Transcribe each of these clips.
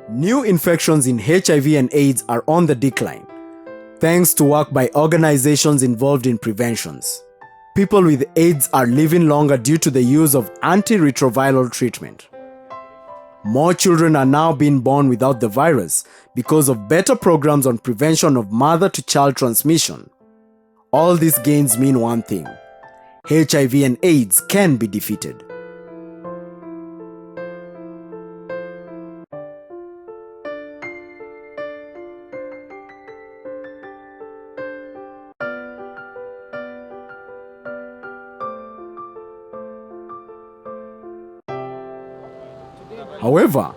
New infections in HIV and AIDS are on the decline, thanks to work by organizations involved in preventions. People with AIDS are living longer due to the use of antiretroviral treatment. More children are now being born without the virus because of better programs on prevention of mother-to-child transmission. All these gains mean one thing: HIV and AIDS can be defeated. However,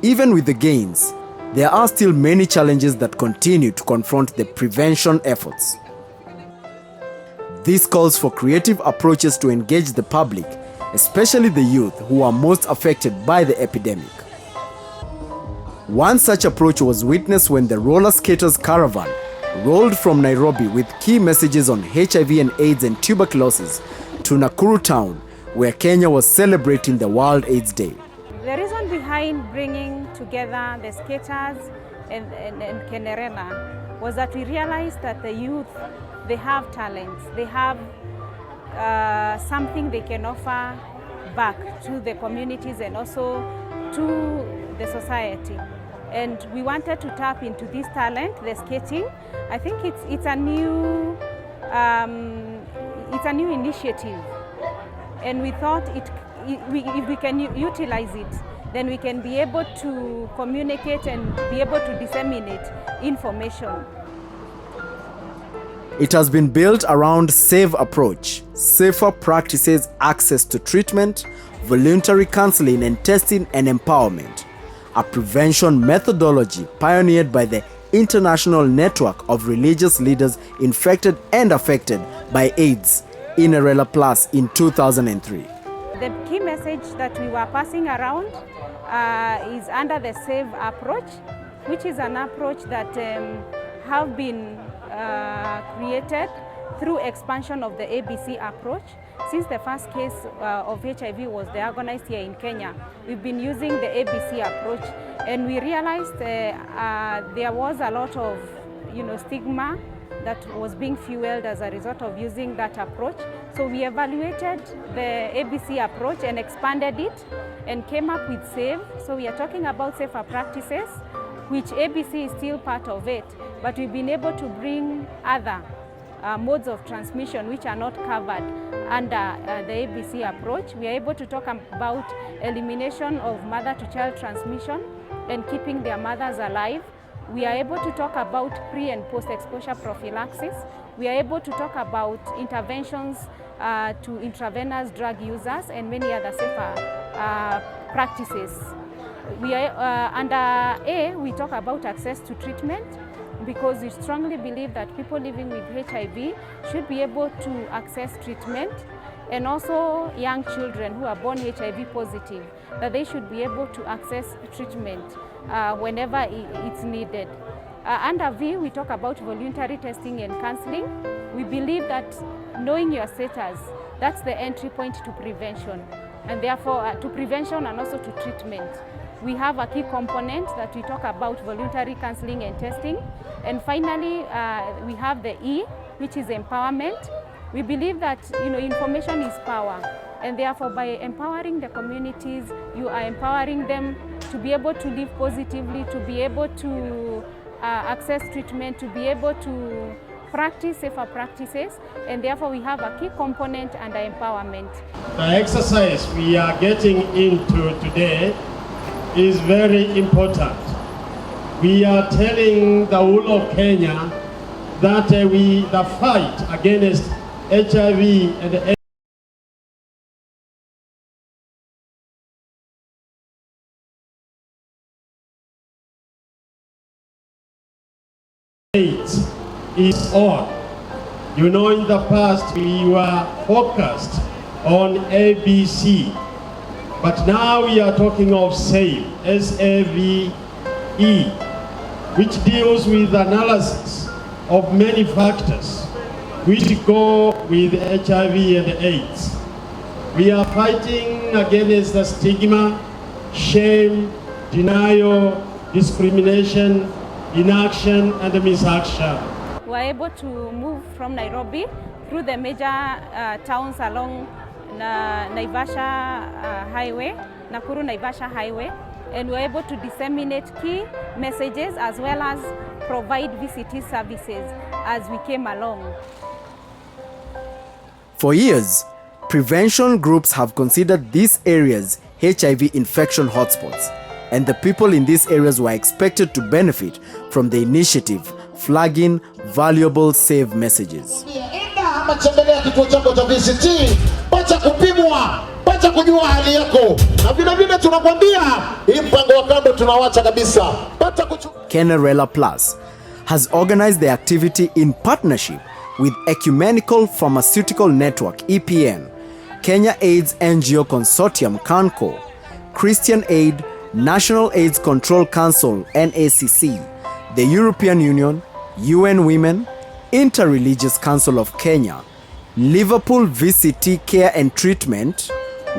even with the gains, there are still many challenges that continue to confront the prevention efforts. This calls for creative approaches to engage the public, especially the youth who are most affected by the epidemic. One such approach was witnessed when the roller skaters caravan rolled from Nairobi with key messages on HIV and AIDS and tuberculosis to Nakuru town, where Kenya was celebrating the World AIDS Day. The reason behind bringing together the skaters and INERELA was that we realized that the youth, they have talents, they have something they can offer back to the communities and also to the society. And we wanted to tap into this talent, the skating. I think it's a new initiative, and we thought if we can utilize it, then we can be able to communicate and be able to disseminate information. It has been built around SAVE approach, safer practices, access to treatment, voluntary counseling and testing, and empowerment, a prevention methodology pioneered by the International Network of Religious Leaders Infected and Affected by AIDS, INERELA Plus, in 2003. The key message that we were passing around is under the SAVE approach, which is an approach that have been created through expansion of the ABC approach. Since the first case of HIV was diagnosed here in Kenya, we've been using the ABC approach, and we realized there was a lot of stigma that was being fueled as a result of using that approach. So we evaluated the ABC approach and expanded it and came up with SAVE. So we are talking about safer practices, which ABC is still part of it, but we've been able to bring other modes of transmission which are not covered under the ABC approach. We are able to talk about elimination of mother-to-child transmission and keeping their mothers alive. We are able to talk about pre- and post-exposure prophylaxis. We are able to talk about interventions to intravenous drug users and many other safer practices. We are, under A, we talk about access to treatment, because we strongly believe that people living with HIV should be able to access treatment, and also young children who are born HIV positive, that they should be able to access treatment whenever it's needed. Under V, we talk about voluntary testing and counseling. We believe that knowing your status, that's the entry point to prevention, and therefore to prevention and also to treatment. We have a key component that we talk about voluntary counseling and testing. And finally, we have the E, which is empowerment. We believe that information is power, and therefore by empowering the communities, you are empowering them to be able to live positively, to be able to access treatment, to be able to practice safer practices, and therefore we have a key component under empowerment. The exercise we are getting into today is very important. We are telling the whole of Kenya that the fight against HIV and AIDS is on. In the past we were focused on ABC, but now we are talking of SAVE, S-A-V-E, which deals with analysis of many factors which go with HIV and AIDS. We are fighting against the stigma, shame, denial, discrimination, inaction, and misaction. We're able to move from Nairobi through the major towns along Naivasha Highway, Nakuru-Naivasha Highway, and we're able to disseminate key messages as well as provide VCT services as we came along. For years, prevention groups have considered these areas HIV infection hotspots, and the people in these areas were expected to benefit from the initiative, flagging valuable save messages. Ama tembelea kituo chako cha VCT, pata kupimwa, pata kujua hali yako. Na vile vile tunakwambia, hii mpango wa kando tunawacha kabisa. Pata INERELA Plus has organized the activity in partnership with Ecumenical Pharmaceutical Network EPN, Kenya AIDS NGO Consortium CANCO, Christian Aid, National AIDS Control Council NACC, the European Union, UN Women, Interreligious Council of Kenya, Liverpool VCT Care and Treatment,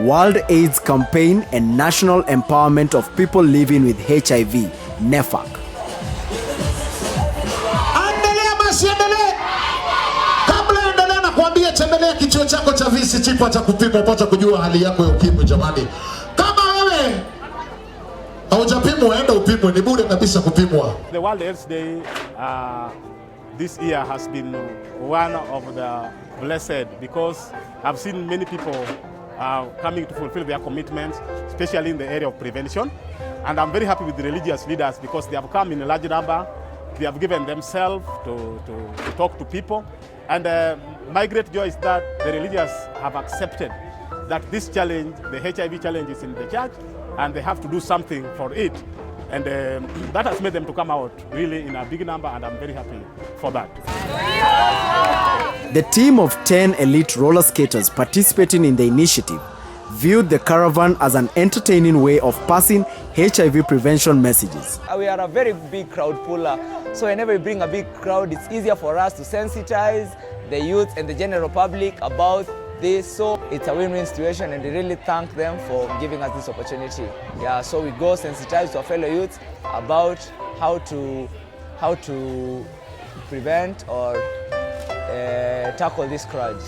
World AIDS Campaign, and National Empowerment of People Living with HIV, NEFAC. Kuambia tembelea kituo chako cha VCT, pata kupimwa, pata kujua hali yako ya ukimwi jamani. Kama wewe haujapimwa, enda upimwe, ni bure kabisa kupimwa. The World AIDS Day this year has been one of the blessed because I've seen many people coming to fulfill their commitments, especially in the area of prevention. And I'm very happy with the religious leaders because they have come in a large number. They have given themselves to talk to people. And my great joy is that the religious have accepted that this challenge, the HIV challenge, is in the church and they have to do something for it. And that has made them to come out really in a big number, and I'm very happy for that. The team of 10 elite roller skaters participating in the initiative viewed the caravan as an entertaining way of passing HIV prevention messages. We are a very big crowd puller, so whenever we bring a big crowd, it's easier for us to sensitize the youth and the general public about this. So it's a win-win situation, and we really thank them for giving us this opportunity. Yeah, so we go sensitize to our fellow youths about how to prevent or tackle this scourge.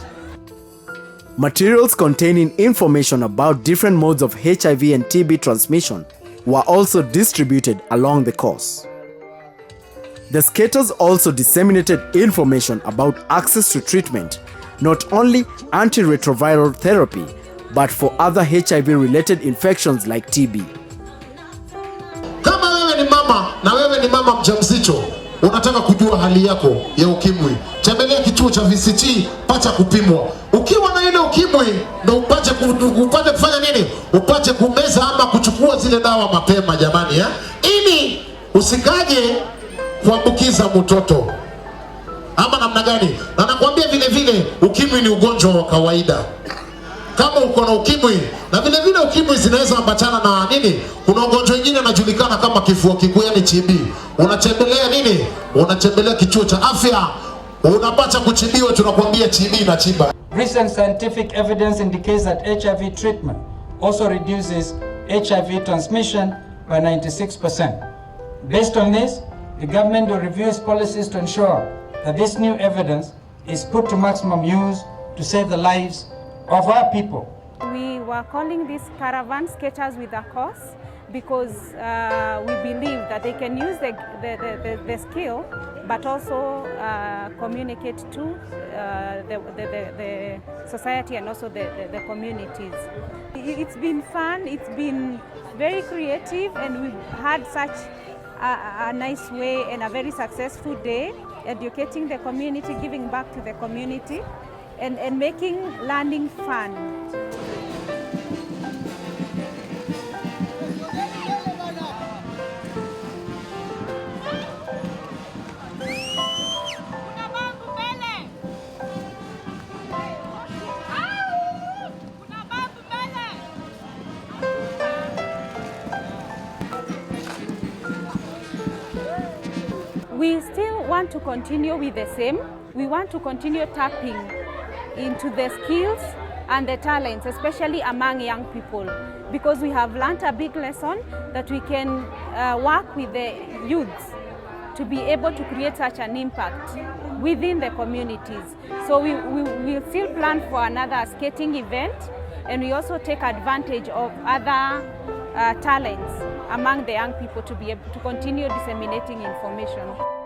Materials containing information about different modes of HIV and TB transmission were also distributed along the course. The skaters also disseminated information about access to treatment, not only antiretroviral therapy, but for other HIV-related infections like TB. Kama wewe ni mama na wewe ni mama mjamzito, unataka kujua hali yako ya ukimwi, tembelea kituo cha VCT, pata kupimwa. Ukiwa na ile ukimwi, ndio upate kufanya nini? Upate kumeza ama kuchukua zile dawa mapema jamani, ili usikaje kuambukiza mtoto. Ama namna gani? Na nakwambia vile vile ukimwi ni ugonjwa wa kawaida. Kama uko na ukimwi, na vile vile ukimwi zinaweza ambatana na nini? Kuna ugonjwa mwingine unajulikana kama kifua kikuu, yani TB. Unatembelea nini? Unatembelea kituo cha afya, unapata kutibiwa, tunakwambia TB na tiba. Recent scientific evidence indicates that HIV treatment also reduces HIV transmission by 96%. Based on this, the government will review its policies to ensure that this new evidence is put to maximum use to save the lives of our people. We were calling these caravan skaters with a cause because we believe that they can use the skill but also communicate to the society and also the communities. It's been fun, it's been very creative, and we've had such a nice way and a very successful day educating the community, giving back to the community, and making learning fun. We still want to continue with the same. We want to continue tapping into the skills and the talents, especially among young people. because we have learnt a big lesson that we can work with the youths to be able to create such an impact within the communities. So we will still plan for another skating event, and we also take advantage of other talents among the young people to be able to continue disseminating information.